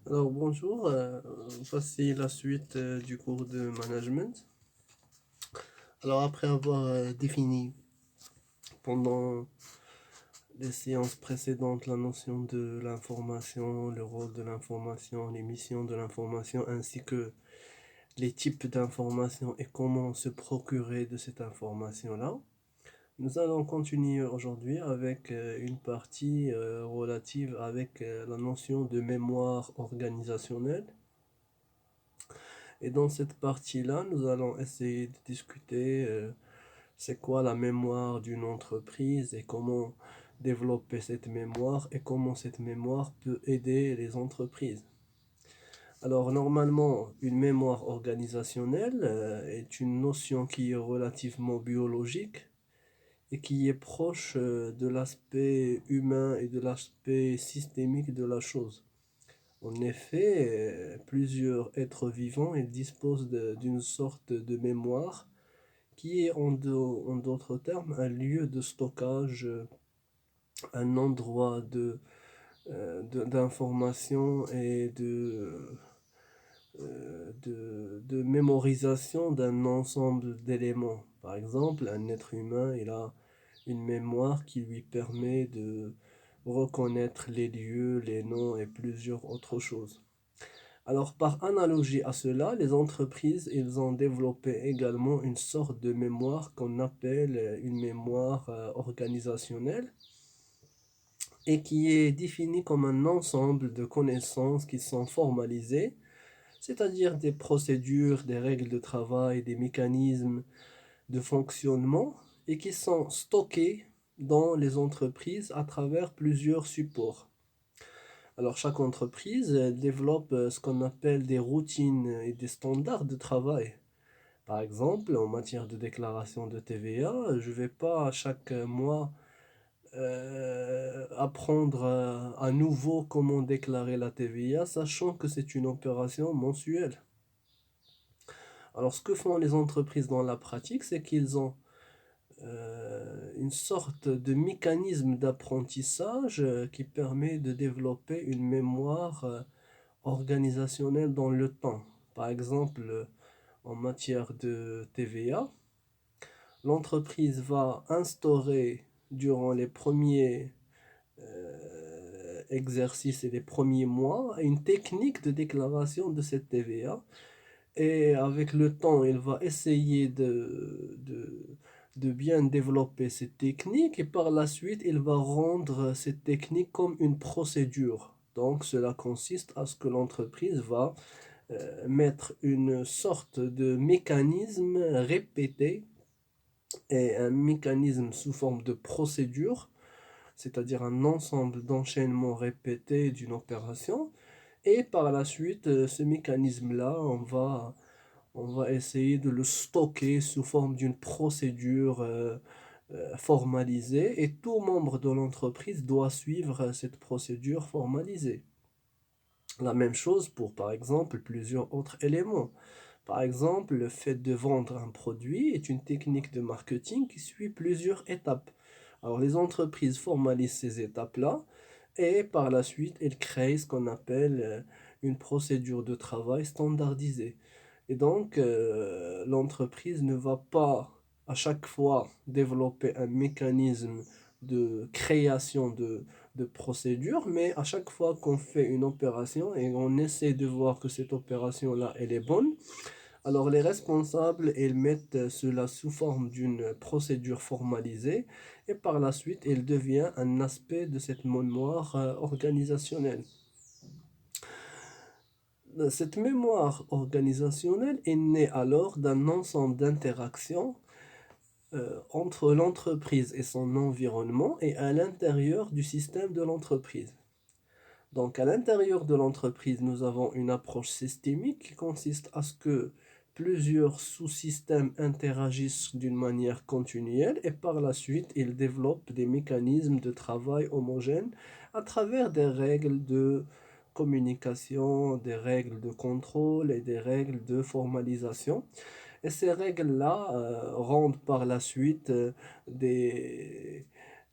Alors bonjour, voici la suite du cours de management. Alors après avoir défini pendant les séances précédentes la notion de l'information, le rôle de l'information, les missions de l'information, ainsi que les types d'informations et comment se procurer de cette information-là, nous allons continuer aujourd'hui avec une partie relative avec la notion de mémoire organisationnelle. Et dans cette partie-là, nous allons essayer de discuter c'est quoi la mémoire d'une entreprise et comment développer cette mémoire et comment cette mémoire peut aider les entreprises. Alors normalement, une mémoire organisationnelle est une notion qui est relativement biologique et qui est proche de l'aspect humain et de l'aspect systémique de la chose. En effet, plusieurs êtres vivants ils disposent d'une sorte de mémoire qui est en d'autres termes un lieu de stockage, un endroit d'information et de mémorisation d'un ensemble d'éléments. Par exemple, un être humain, il a une mémoire qui lui permet de reconnaître les lieux, les noms et plusieurs autres choses. Alors, par analogie à cela, les entreprises, ils ont développé également une sorte de mémoire qu'on appelle une mémoire organisationnelle et qui est définie comme un ensemble de connaissances qui sont formalisées, c'est-à-dire des procédures, des règles de travail, des mécanismes de fonctionnement et qui sont stockées dans les entreprises à travers plusieurs supports. Alors, chaque entreprise développe ce qu'on appelle des routines et des standards de travail. Par exemple, en matière de déclaration de TVA, je ne vais pas chaque mois apprendre à nouveau comment déclarer la TVA, sachant que c'est une opération mensuelle. Alors, ce que font les entreprises dans la pratique, c'est qu'ils ont une sorte de mécanisme d'apprentissage qui permet de développer une mémoire organisationnelle dans le temps. Par exemple, en matière de TVA, l'entreprise va instaurer durant les premiers exercices et les premiers mois une technique de déclaration de cette TVA. Et avec le temps, il va essayer de bien développer cette technique et par la suite, il va rendre cette technique comme une procédure. Donc, cela consiste à ce que l'entreprise va mettre une sorte de mécanisme répété et un mécanisme sous forme de procédure, c'est-à-dire un ensemble d'enchaînements répétés d'une opération. Et par la suite, ce mécanisme-là, on va essayer de le stocker sous forme d'une procédure formalisée et tout membre de l'entreprise doit suivre cette procédure formalisée. La même chose pour, par exemple, plusieurs autres éléments. Par exemple, le fait de vendre un produit est une technique de marketing qui suit plusieurs étapes. Alors, les entreprises formalisent ces étapes-là et par la suite, elles créent ce qu'on appelle une procédure de travail standardisée. Et donc, l'entreprise ne va pas à chaque fois développer un mécanisme de création de procédures, mais à chaque fois qu'on fait une opération et on essaie de voir que cette opération-là, elle est bonne, alors les responsables, ils mettent cela sous forme d'une procédure formalisée et par la suite, il devient un aspect de cette mémoire organisationnelle. Cette mémoire organisationnelle est née alors d'un ensemble d'interactions entre l'entreprise et son environnement et à l'intérieur du système de l'entreprise. Donc, à l'intérieur de l'entreprise, nous avons une approche systémique qui consiste à ce que plusieurs sous-systèmes interagissent d'une manière continuelle et par la suite, ils développent des mécanismes de travail homogènes à travers des règles de communication, des règles de contrôle et des règles de formalisation. Et ces règles-là rendent par la suite des,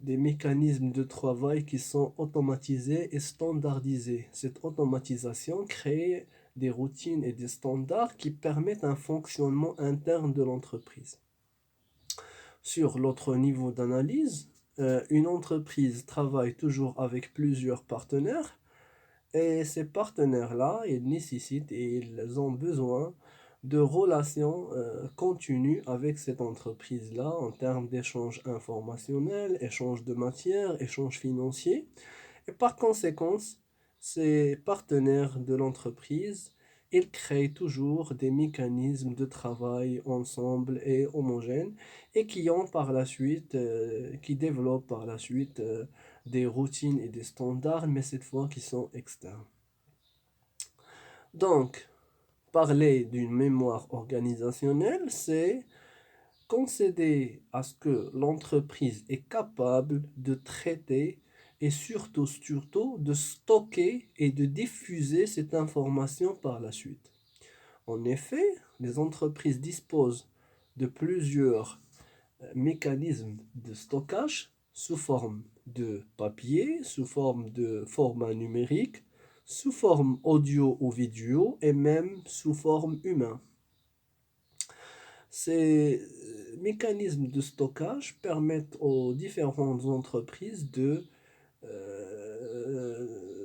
des mécanismes de travail qui sont automatisés et standardisés. Cette automatisation crée des routines et des standards qui permettent un fonctionnement interne de l'entreprise. Sur l'autre niveau d'analyse, une entreprise travaille toujours avec plusieurs partenaires et ces partenaires-là, ils nécessitent et ils ont besoin de relations continues avec cette entreprise-là en termes d'échanges informationnels, échanges de matières, échanges financiers. Et par conséquent, ces partenaires de l'entreprise, ils créent toujours des mécanismes de travail ensemble et homogènes et qui développent par la suite des routines et des standards, mais cette fois qui sont externes. Donc, parler d'une mémoire organisationnelle, c'est concéder à ce que l'entreprise est capable de traiter et surtout de stocker et de diffuser cette information par la suite. En effet, les entreprises disposent de plusieurs mécanismes de stockage sous forme de papier, sous forme de format numérique, sous forme audio ou vidéo et même sous forme humaine. Ces mécanismes de stockage permettent aux différentes entreprises de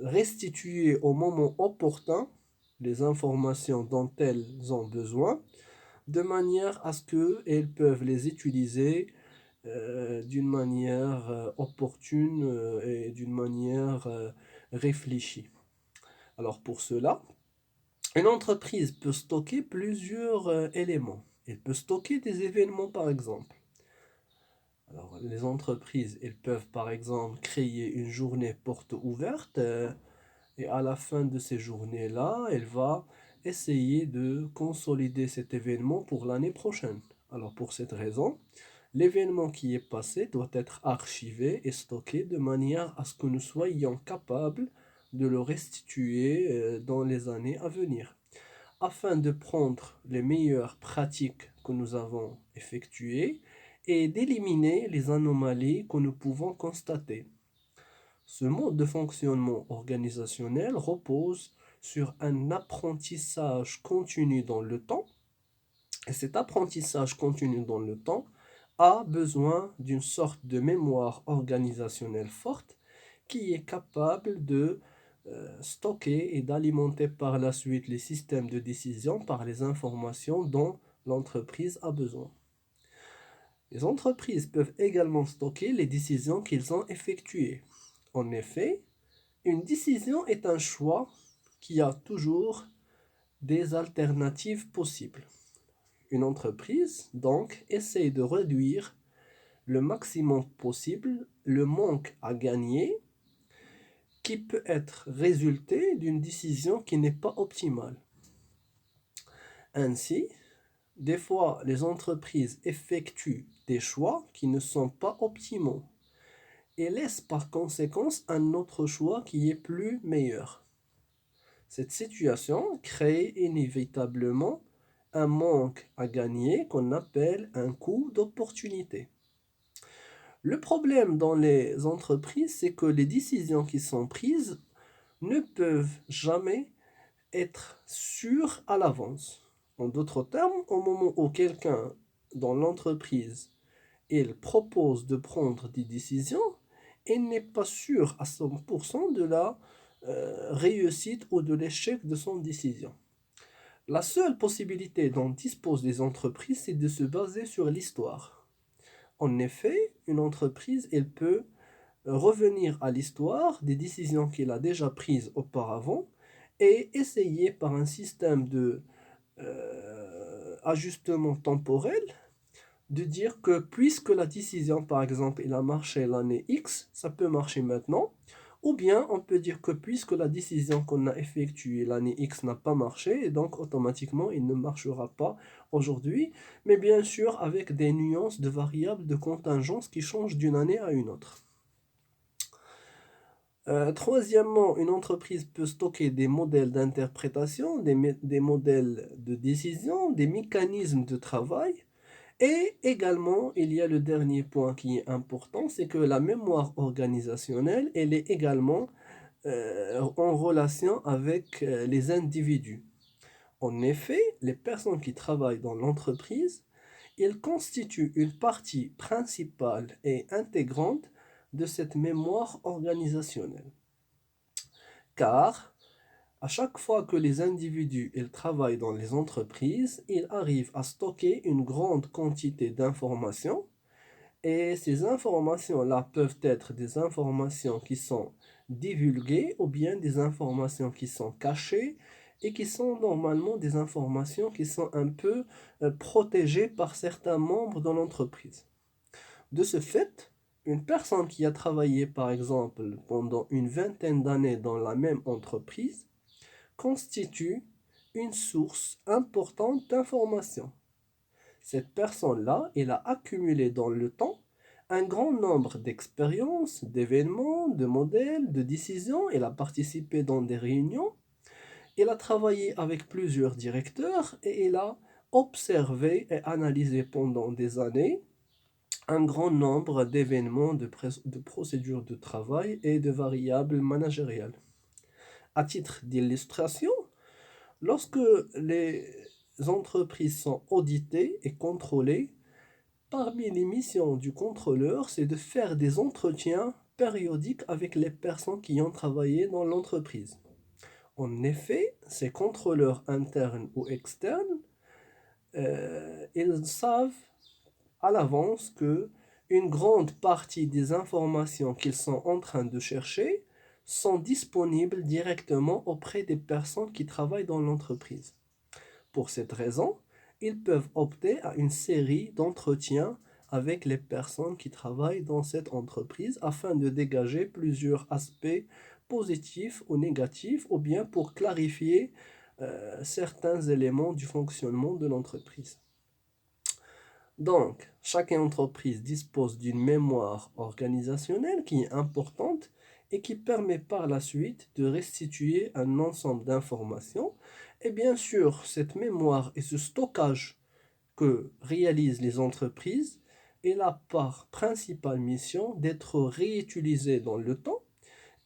restituer au moment opportun les informations dont elles ont besoin, de manière à ce qu'elles peuvent les utiliser d'une manière opportune et d'une manière réfléchie. Alors pour cela, une entreprise peut stocker plusieurs éléments. Elle peut stocker des événements par exemple. Alors les entreprises, elles peuvent par exemple créer une journée porte ouverte et à la fin de ces journées-là, elle va essayer de consolider cet événement pour l'année prochaine. Alors pour cette raison, l'événement qui est passé doit être archivé et stocké de manière à ce que nous soyons capables de le restituer dans les années à venir, afin de prendre les meilleures pratiques que nous avons effectuées et d'éliminer les anomalies que nous pouvons constater. Ce mode de fonctionnement organisationnel repose sur un apprentissage continu dans le temps, et cet apprentissage continu dans le temps a besoin d'une sorte de mémoire organisationnelle forte qui est capable de stocker et d'alimenter par la suite les systèmes de décision par les informations dont l'entreprise a besoin. Les entreprises peuvent également stocker les décisions qu'ils ont effectuées. En effet, une décision est un choix qui a toujours des alternatives possibles. Une entreprise, donc, essaie de réduire le maximum possible le manque à gagner qui peut être résulté d'une décision qui n'est pas optimale. Ainsi, des fois, les entreprises effectuent des choix qui ne sont pas optimaux et laissent par conséquent un autre choix qui est plus meilleur. Cette situation crée inévitablement un manque à gagner qu'on appelle un coût d'opportunité. Le problème dans les entreprises, c'est que les décisions qui sont prises ne peuvent jamais être sûres à l'avance. En d'autres termes, au moment où quelqu'un dans l'entreprise il propose de prendre des décisions, il n'est pas sûr à 100% de la réussite ou de l'échec de son décision. La seule possibilité dont disposent les entreprises, c'est de se baser sur l'histoire. En effet, une entreprise, elle peut revenir à l'histoire des décisions qu'elle a déjà prises auparavant et essayer par un système de ajustement temporel de dire que puisque la décision, par exemple, il a marché l'année X, ça peut marcher maintenant. Ou bien on peut dire que puisque la décision qu'on a effectuée l'année X n'a pas marché, et donc automatiquement il ne marchera pas aujourd'hui, mais bien sûr avec des nuances de variables de contingence qui changent d'une année à une autre. Troisièmement, une entreprise peut stocker des modèles d'interprétation, des modèles de décision, des mécanismes de travail. Et également, il y a le dernier point qui est important, c'est que la mémoire organisationnelle, elle est également en relation avec les individus. En effet, les personnes qui travaillent dans l'entreprise, ils constituent une partie principale et intégrante de cette mémoire organisationnelle. Car à chaque fois que les individus ils travaillent dans les entreprises, ils arrivent à stocker une grande quantité d'informations et ces informations-là peuvent être des informations qui sont divulguées ou bien des informations qui sont cachées et qui sont normalement des informations qui sont un peu protégées par certains membres de l'entreprise. De ce fait, une personne qui a travaillé par exemple pendant une vingtaine d'années dans la même entreprise constitue une source importante d'informations. Cette personne-là, elle a accumulé dans le temps un grand nombre d'expériences, d'événements, de modèles, de décisions. Elle a participé dans des réunions. Elle a travaillé avec plusieurs directeurs et elle a observé et analysé pendant des années un grand nombre d'événements, de procédures de travail et de variables managériales. À titre d'illustration, lorsque les entreprises sont auditées et contrôlées, parmi les missions du contrôleur, c'est de faire des entretiens périodiques avec les personnes qui ont travaillé dans l'entreprise. En effet, ces contrôleurs internes ou externes, ils savent à l'avance que une grande partie des informations qu'ils sont en train de chercher sont disponibles directement auprès des personnes qui travaillent dans l'entreprise. Pour cette raison, ils peuvent opter à une série d'entretiens avec les personnes qui travaillent dans cette entreprise afin de dégager plusieurs aspects positifs ou négatifs ou bien pour clarifier certains éléments du fonctionnement de l'entreprise. Donc, chaque entreprise dispose d'une mémoire organisationnelle qui est importante et qui permet par la suite de restituer un ensemble d'informations. Et bien sûr, cette mémoire et ce stockage que réalisent les entreprises est la part principale mission d'être réutilisée dans le temps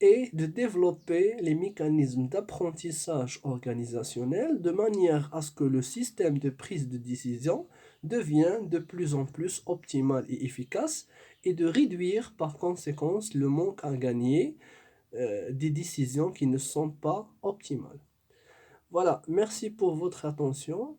et de développer les mécanismes d'apprentissage organisationnel de manière à ce que le système de prise de décision devienne de plus en plus optimal et efficace et de réduire par conséquent le manque à gagner des décisions qui ne sont pas optimales. Voilà, merci pour votre attention.